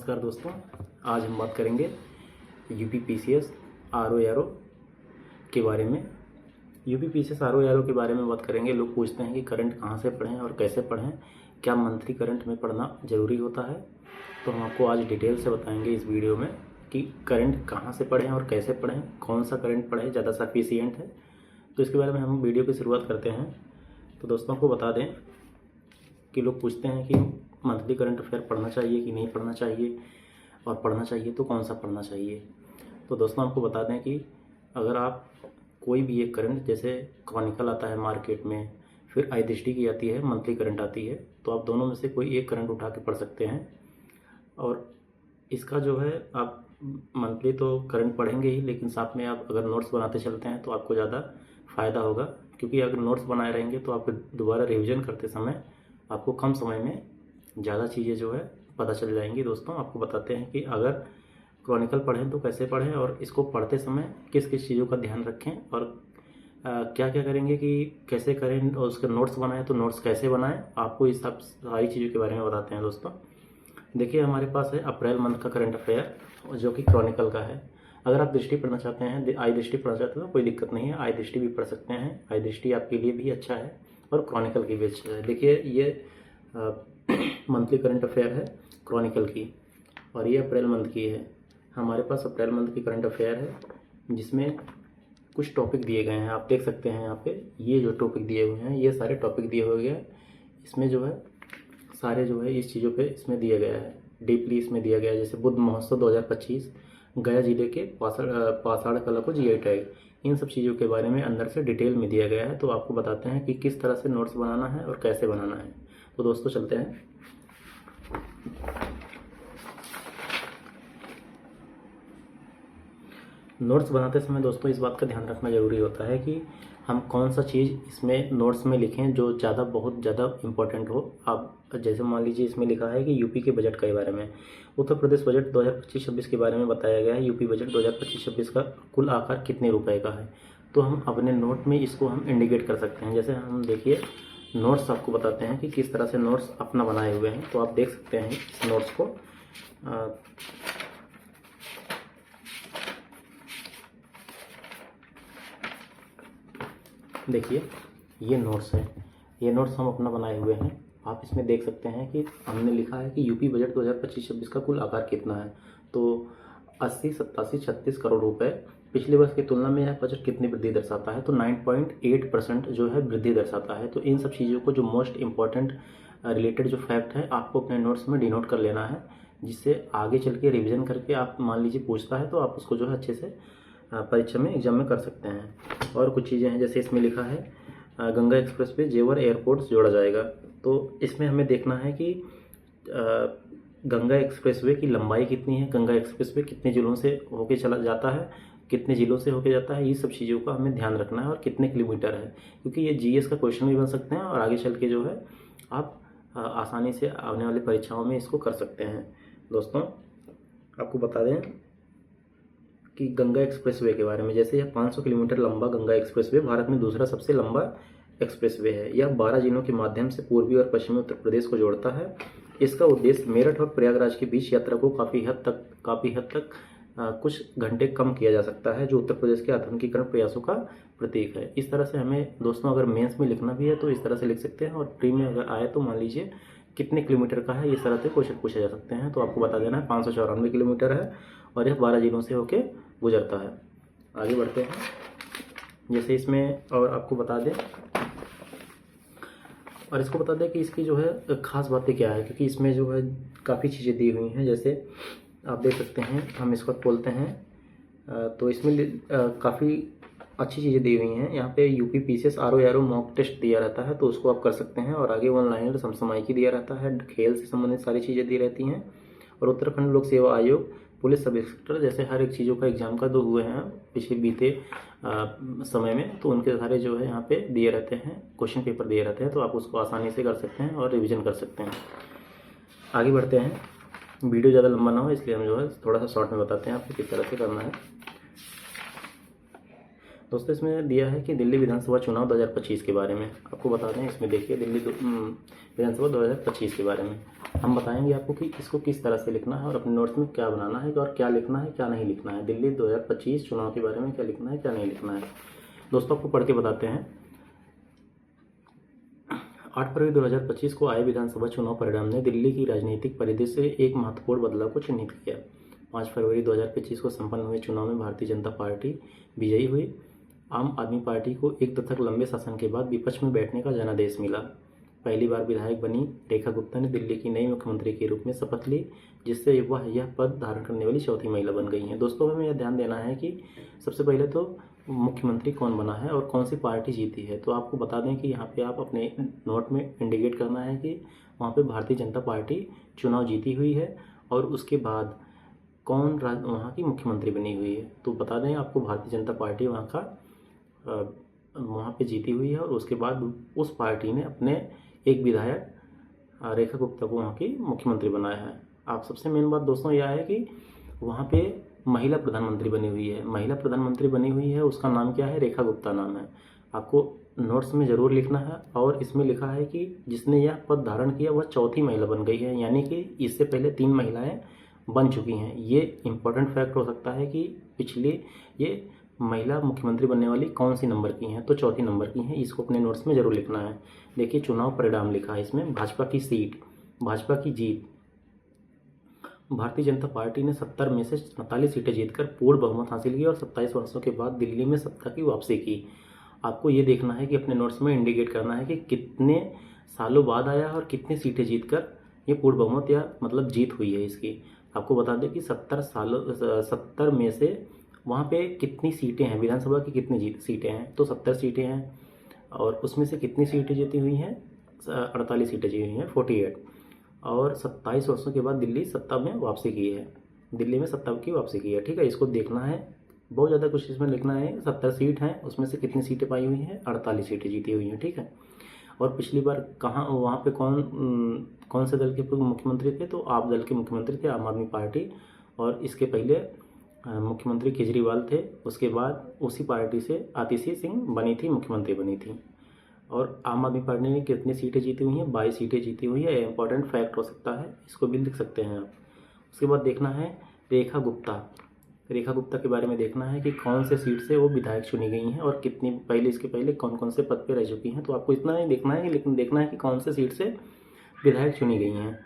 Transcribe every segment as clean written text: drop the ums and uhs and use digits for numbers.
नमस्कार दोस्तों, आज हम बात करेंगे यूपी पीसीएस आरओ के बारे में। यूपी पीसीएस आरओ के बारे में बात करेंगे। लोग पूछते हैं कि करंट कहाँ से पढ़ें और कैसे पढ़ें, क्या मंथली करंट में पढ़ना ज़रूरी होता है। तो हम आपको आज डिटेल से बताएंगे इस वीडियो में कि करंट कहाँ से पढ़ें और कैसे पढ़ें, कौन सा करंट पढ़ें ज़्यादा सफिशिएंट है। तो इसके बारे में हम वीडियो की शुरुआत करते हैं। तो दोस्तों को बता दें कि लोग पूछते हैं कि मंथली करंट अफेयर पढ़ना चाहिए कि नहीं पढ़ना चाहिए, और पढ़ना चाहिए तो कौन सा पढ़ना चाहिए। तो दोस्तों आपको बता दें कि अगर आप कोई भी एक करंट, जैसे क्रॉनिकल आता है मार्केट में, फिर आई दृष्टि की आती है, मंथली करंट आती है, तो आप दोनों में से कोई एक करंट उठा के पढ़ सकते हैं। और इसका जो है आप मंथली तो करंट पढ़ेंगे ही, लेकिन साथ में आप अगर नोट्स बनाते चलते हैं तो आपको ज़्यादा फ़ायदा होगा, क्योंकि अगर नोट्स बनाए रहेंगे तो आप दोबारा रिवीजन करते समय आपको कम समय में ज़्यादा चीज़ें जो है पता चल जाएंगी। दोस्तों आपको बताते हैं कि अगर क्रॉनिकल पढ़ें तो कैसे पढ़ें, और इसको पढ़ते समय किस किस चीज़ों का ध्यान रखें, और क्या क्या करेंगे कि कैसे करें, और उसके नोट्स बनाएं तो नोट्स कैसे बनाएं, आपको इस सब सारी चीज़ों के बारे में बताते हैं। दोस्तों देखिए, हमारे पास है अप्रैल मंथ का करंट अफेयर जो कि क्रॉनिकल का है। अगर आप दृष्टि पढ़ना चाहते हैं, आई दृष्टि पढ़ना चाहते हैं तो कोई दिक्कत नहीं है, आई दृष्टि भी पढ़ सकते हैं। आई दृष्टि आपके लिए भी अच्छा है और क्रॉनिकल की भी अच्छा है। देखिए, ये मंथली करंट अफेयर है क्रॉनिकल की, और ये अप्रैल मंथ की है। हमारे पास अप्रैल मंथ की करंट अफेयर है, जिसमें कुछ टॉपिक दिए गए हैं। आप देख सकते हैं यहाँ पे ये जो टॉपिक दिए हुए हैं, ये सारे टॉपिक दिए हुए हैं। इसमें जो है सारे जो है इस चीज़ों पे इसमें दिया गया है, डीपली इसमें दिया गया है। जैसे बुद्ध महोत्सव 2025, गया जिले के पासाड़ कला को जीआई टैग, इन सब चीज़ों के बारे में अंदर से डिटेल में दिया गया है। तो आपको बताते हैं कि किस तरह से नोट्स बनाना है और कैसे बनाना है। तो दोस्तों चलते हैं। नोट्स बनाते समय दोस्तों इस बात का ध्यान रखना ज़रूरी होता है कि हम कौन सा चीज़ इसमें नोट्स में लिखें जो बहुत ज़्यादा इम्पोर्टेंट हो। आप जैसे मान लीजिए इसमें लिखा है कि यूपी के बजट के बारे में, उत्तर प्रदेश बजट 2025-26 के बारे में बताया गया है। यूपी बजट 2025-26 का कुल आकार कितने रुपए का है, तो हम अपने नोट में इसको हम इंडिकेट कर सकते हैं। जैसे हम देखिए नोट्स आपको बताते हैं कि किस तरह से नोट्स अपना बनाए हुए हैं। तो आप देख सकते हैं इस नोट्स को। देखिए ये नोट्स है, ये नोट्स हम अपना बनाए हुए हैं। आप इसमें देख सकते हैं कि हमने लिखा है कि यूपी बजट 2025-26 का कुल आकार कितना है। तो 80, 87, 36 करोड़ रुपए। पिछले वर्ष की तुलना में यह बजट कितनी वृद्धि दर्शाता है, तो 9.8% जो है वृद्धि दर्शाता है। तो इन सब चीज़ों को जो मोस्ट इम्पॉर्टेंट रिलेटेड जो फैक्ट है आपको अपने नोट्स में डिनोट कर लेना है, जिससे आगे चल के रिविज़न करके आप मान लीजिए पूछता है तो आप उसको जो है अच्छे से परीक्षा में एग्जाम में कर सकते हैं। और कुछ चीज़ें हैं, जैसे इसमें लिखा है गंगा एक्सप्रेस पे जेवर एयरपोर्ट जोड़ा जाएगा। तो इसमें हमें देखना है कि गंगा एक्सप्रेसवे की लंबाई कितनी है, गंगा एक्सप्रेसवे कितने जिलों से होके चला जाता है, कितने जिलों से होके जाता है, ये सब चीज़ों का हमें ध्यान रखना है, और कितने किलोमीटर है, क्योंकि ये जीएस का क्वेश्चन भी बन सकते हैं और आगे चल के जो है आप आसानी से आने वाली परीक्षाओं में इसको कर सकते हैं। दोस्तों आपको बता दें कि गंगा एक्सप्रेसवे के बारे में, जैसे यह 500 किलोमीटर लंबा गंगा एक्सप्रेसवे भारत में दूसरा सबसे लंबा एक्सप्रेसवे है। यह 12 जिलों के माध्यम से पूर्वी और पश्चिमी उत्तर प्रदेश को जोड़ता है। इसका उद्देश्य मेरठ और प्रयागराज के बीच यात्रा को काफ़ी हद तक कुछ घंटे कम किया जा सकता है, जो उत्तर प्रदेश के आधुनिकीकरण प्रयासों का प्रतीक है। इस तरह से हमें दोस्तों अगर मेंस में लिखना भी है तो इस तरह से लिख सकते हैं, और प्री में अगर आए तो मान लीजिए कितने किलोमीटर का है, इस तरह से क्वेश्चन पूछे जा सकते हैं। तो आपको बता देना है 594 किलोमीटर है, और यह 12 जिलों से होके गुजरता है। आगे बढ़ते हैं। जैसे इसमें और आपको बता दें, और इसको बता दें कि इसकी जो है ख़ास बातें क्या है, क्योंकि इसमें जो है काफ़ी चीज़ें दी हुई हैं। जैसे आप देख सकते हैं, हम इसको खोलते हैं तो इसमें काफ़ी अच्छी चीज़ें दी हुई हैं। यहाँ पे UP PCS RO mock test दिया रहता है, तो उसको आप कर सकते हैं। और आगे ऑनलाइन समसामयिकी दिया रहता है, खेल से संबंधित सारी चीज़ें दी रहती हैं। और उत्तराखंड लोक सेवा आयोग, पुलिस सब इंस्पेक्टर, जैसे हर एक चीज़ों का एग्जाम का दो हुए हैं पिछले बीते समय में, तो उनके सारे जो है यहाँ पे दिए रहते हैं, क्वेश्चन पेपर दिए रहते हैं। तो आप उसको आसानी से कर सकते हैं और रिवीजन कर सकते हैं। आगे बढ़ते हैं। वीडियो ज़्यादा लंबा ना हो इसलिए हम जो है थोड़ा सा शॉर्ट में बताते हैं आपको किस तरह से करना है। दोस्तों इसमें दिया है कि दिल्ली विधानसभा चुनाव 2025 के बारे में आपको बता दें। इसमें देखिए विधानसभा 2025 के बारे में हम बताएंगे आपको कि इसको किस तरह से लिखना है और अपने नोट्स में क्या बनाना है और क्या लिखना है क्या नहीं लिखना है। दिल्ली 2025 चुनाव के बारे में क्या लिखना है क्या नहीं लिखना है दोस्तों, आपको पढ़ के बताते हैं। 8 फरवरी 2025 को आए विधानसभा चुनाव परिणाम ने दिल्ली की राजनीतिक परिदृश्य से एक महत्वपूर्ण बदलाव को चिन्हित किया। 5 फरवरी 2025 को संपन्न हुए चुनाव में भारतीय जनता पार्टी विजयी हुई। आम आदमी पार्टी को एक दशक लंबे शासन के बाद विपक्ष में बैठने का जनादेश मिला। पहली बार विधायक बनी रेखा गुप्ता ने दिल्ली की नई मुख्यमंत्री के रूप में शपथ ली, जिससे वह यह पद धारण करने वाली चौथी महिला बन गई हैं। दोस्तों, हमें यह ध्यान देना है कि सबसे पहले तो मुख्यमंत्री कौन बना है और कौन सी पार्टी जीती है। तो आपको बता दें कि यहाँ पे आप अपने नोट में इंडिकेट करना है कि वहाँ पे भारतीय जनता पार्टी चुनाव जीती हुई है और उसके बाद कौन वहाँ की मुख्यमंत्री बनी हुई है। तो बता दें आपको भारतीय जनता पार्टी वहाँ पे जीती हुई है और उसके बाद उस पार्टी ने अपने एक विधायक रेखा गुप्ता को वहाँ की मुख्यमंत्री बनाया है। आप सबसे मेन बात दोस्तों यह है कि वहाँ पे महिला प्रधानमंत्री बनी हुई है। महिला प्रधानमंत्री बनी हुई है, उसका नाम क्या है? रेखा गुप्ता नाम है। आपको नोट्स में ज़रूर लिखना है। और इसमें लिखा है कि जिसने यह पद धारण किया वह चौथी महिला बन गई है, यानी कि इससे पहले 3 महिलाएं बन चुकी हैं। ये इम्पोर्टेंट फैक्ट हो सकता है कि पिछली ये महिला मुख्यमंत्री बनने वाली कौन सी नंबर की हैं, तो चौथी नंबर की हैं। इसको अपने नोट्स में जरूर लिखना है। देखिए चुनाव परिणाम लिखा है इसमें, भाजपा की सीट, भाजपा की जीत। भारतीय जनता पार्टी ने 70 में से 47 सीटें जीतकर पूर्ण बहुमत हासिल की और 27 वर्षों के बाद दिल्ली में सत्ता की वापसी की। आपको ये देखना है कि अपने नोट्स में इंडिकेट करना है कि कितने सालों बाद आया और कितनी सीटें जीतकर ये पूर्ण बहुमत या मतलब जीत हुई है इसकी। आपको बता दें कि 70 में से वहाँ पे कितनी सीटें हैं, विधानसभा की कितनी सीटें हैं, तो 70 सीटें हैं और उसमें से कितनी सीटें जीती हुई हैं? 48 सीटें जीती हुई हैं, 48। और 27 वर्षों के बाद दिल्ली सत्ता में वापसी की है, दिल्ली में सत्ता की वापसी की है। ठीक है, इसको देखना है, बहुत ज़्यादा कुछ इसमें लिखना है। 70 सीट हैं, उसमें से कितनी सीटें पाई हुई हैं? 48 सीटें जीती हुई हैं। ठीक है, और पिछली बार कहाँ वहाँ पे कौन से दल के मुख्यमंत्री थे? तो आप दल के मुख्यमंत्री थे, आम आदमी पार्टी। और इसके पहले मुख्यमंत्री केजरीवाल थे, उसके बाद उसी पार्टी से आतिशी सिंह बनी थी, मुख्यमंत्री बनी थी। और आम आदमी पार्टी ने कितनी सीटें जीती हुई हैं? 22 सीटें जीती हुई है। इंपॉर्टेंट फैक्ट हो सकता है, इसको भी लिख सकते हैं आप। उसके बाद देखना है रेखा गुप्ता। रेखा गुप्ता के बारे में देखना है कि कौन से सीट से वो विधायक चुनी गई हैं और कितनी पहले, इसके पहले कौन कौन से पद पे रह चुकी हैं। तो आपको इतना नहीं देखना है, लेकिन देखना है कि कौन से सीट से विधायक चुनी गई हैं।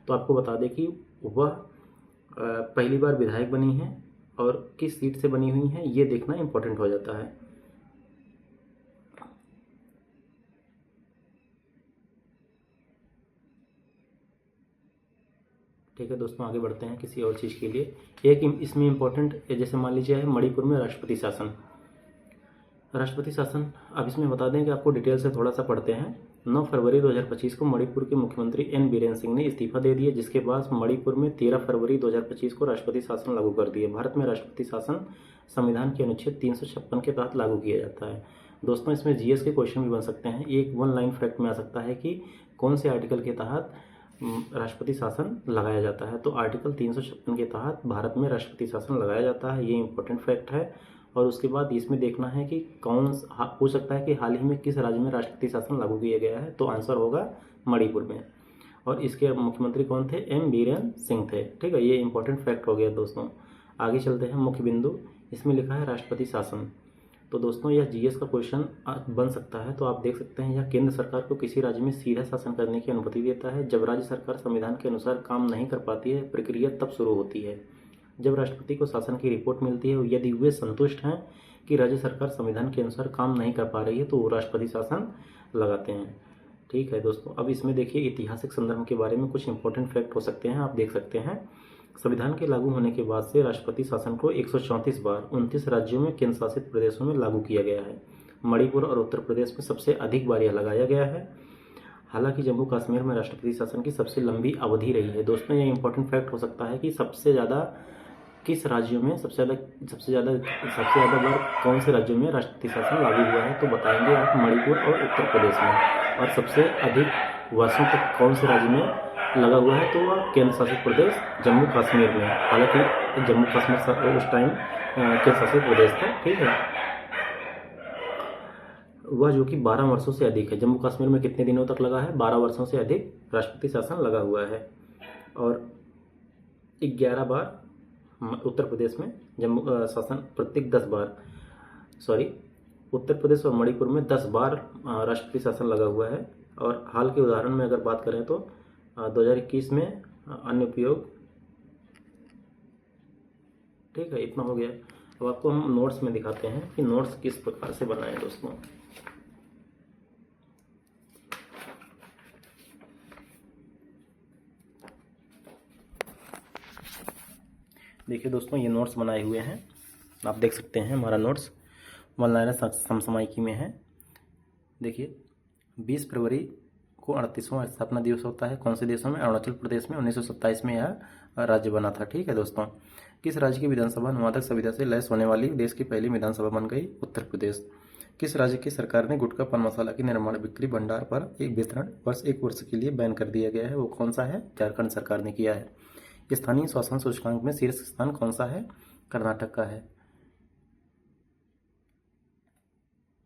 तो आपको बता दें कि वह पहली बार विधायक बनी हैं और किस सीट से बनी हुई हैं, ये देखना इंपॉर्टेंट हो जाता है। ठीक है दोस्तों, आगे बढ़ते हैं किसी और चीज़ के लिए। एक इसमें इम्पोर्टेंट, जैसे मान लीजिए है मणिपुर में राष्ट्रपति शासन। राष्ट्रपति शासन, अब इसमें बता दें कि आपको डिटेल से थोड़ा सा पढ़ते हैं। 9 फरवरी 2025 को मणिपुर के मुख्यमंत्री एन बीरेन सिंह ने इस्तीफा दे दिया, जिसके बाद मणिपुर में 13 फरवरी 2025 को राष्ट्रपति शासन लागू कर दिया। भारत में राष्ट्रपति शासन संविधान के अनुच्छेद 356 के तहत लागू किया जाता है। दोस्तों, इसमें जीएस के क्वेश्चन भी बन सकते हैं। एक 1 लाइन फैक्ट में आ सकता है कि कौन से आर्टिकल के तहत राष्ट्रपति शासन लगाया जाता है। तो आर्टिकल 356 के तहत भारत में राष्ट्रपति शासन लगाया जाता है, ये इंपॉर्टेंट फैक्ट है। और उसके बाद इसमें देखना है कि पूछ सकता है कि हाल ही में किस राज्य में राष्ट्रपति शासन लागू किया गया है, तो आंसर होगा मणिपुर में। और इसके मुख्यमंत्री कौन थे? एम बीरेन सिंह थे। ठीक है, ये इंपॉर्टेंट फैक्ट हो गया दोस्तों। आगे चलते हैं, मुख्य बिंदु। इसमें लिखा है राष्ट्रपति शासन। तो दोस्तों, यह जीएस का क्वेश्चन बन सकता है। तो आप देख सकते हैं, यह केंद्र सरकार को किसी राज्य में सीधा शासन करने की अनुमति देता है। जब राज्य सरकार संविधान के अनुसार काम नहीं कर पाती है, प्रक्रिया तब शुरू होती है जब राष्ट्रपति को शासन की रिपोर्ट मिलती है। यदि वे संतुष्ट हैं कि राज्य सरकार संविधान के अनुसार काम नहीं कर पा रही है, तो वो राष्ट्रपति शासन लगाते हैं। ठीक है दोस्तों, अब इसमें देखिए ऐतिहासिक संदर्भ के बारे में कुछ इंपॉर्टेंट फैक्ट हो सकते हैं, आप देख सकते हैं। संविधान के लागू होने के बाद से राष्ट्रपति शासन को 134 बार 29 राज्यों में केंद्र शासित प्रदेशों में लागू किया गया है। मणिपुर और उत्तर प्रदेश में सबसे अधिक बार यह लगाया गया है। हालांकि जम्मू कश्मीर में राष्ट्रपति शासन की सबसे लंबी अवधि रही है। दोस्तों, यह इंपॉर्टेंट फैक्ट हो सकता है कि सबसे ज़्यादा किस राज्यों में सबसे ज़्यादा बार कौन से राज्यों में राष्ट्रपति शासन लागू हुआ है, तो बताएंगे आप मणिपुर और उत्तर प्रदेश में। और सबसे अधिक वर्षों तक कौन से राज्य में लगा हुआ है, तो वह केंद्र शासित प्रदेश जम्मू कश्मीर में। हालांकि जम्मू कश्मीर उस टाइम केंद्र शासित प्रदेश था। ठीक है, वह जो कि 12 वर्षों से अधिक है। जम्मू कश्मीर में कितने दिनों तक लगा है? 12 वर्षों से अधिक राष्ट्रपति शासन लगा हुआ है। और 11 बार उत्तर प्रदेश में जम्मू शासन प्रत्येक 10 बार, सॉरी, उत्तर प्रदेश और मणिपुर में 10 बार राष्ट्रपति शासन लगा हुआ है। और हाल के उदाहरण में अगर बात करें तो 2021 में अन्य उपयोग। ठीक है, इतना हो गया। अब आपको हम नोट्स में दिखाते हैं कि नोट्स किस प्रकार से बनाएं दोस्तों। देखिए दोस्तों, ये नोट्स बनाए हुए हैं, आप देख सकते हैं। हमारा नोट्स मौलाना समसामयिकी में है। देखिए, 20 फरवरी को 38वां स्थापना दिवस होता है। कौन से देशों में? अरुणाचल प्रदेश में 1927 में यह राज्य बना था। ठीक है दोस्तों। किस राज्य की विधानसभा अनुवादक संविदा से लैस होने वाली देश की पहली विधानसभा बन गई? उत्तर प्रदेश। किस राज्य की सरकार ने गुटखा पान मसाला की निर्माण बिक्री भंडार पर एक वितरण एक वर्ष के लिए बैन कर दिया गया है? वो कौन सा है? झारखंड सरकार ने किया है। स्थानीय शासन सूचकांक में शीर्ष स्थान कौन सा है? कर्नाटक का है।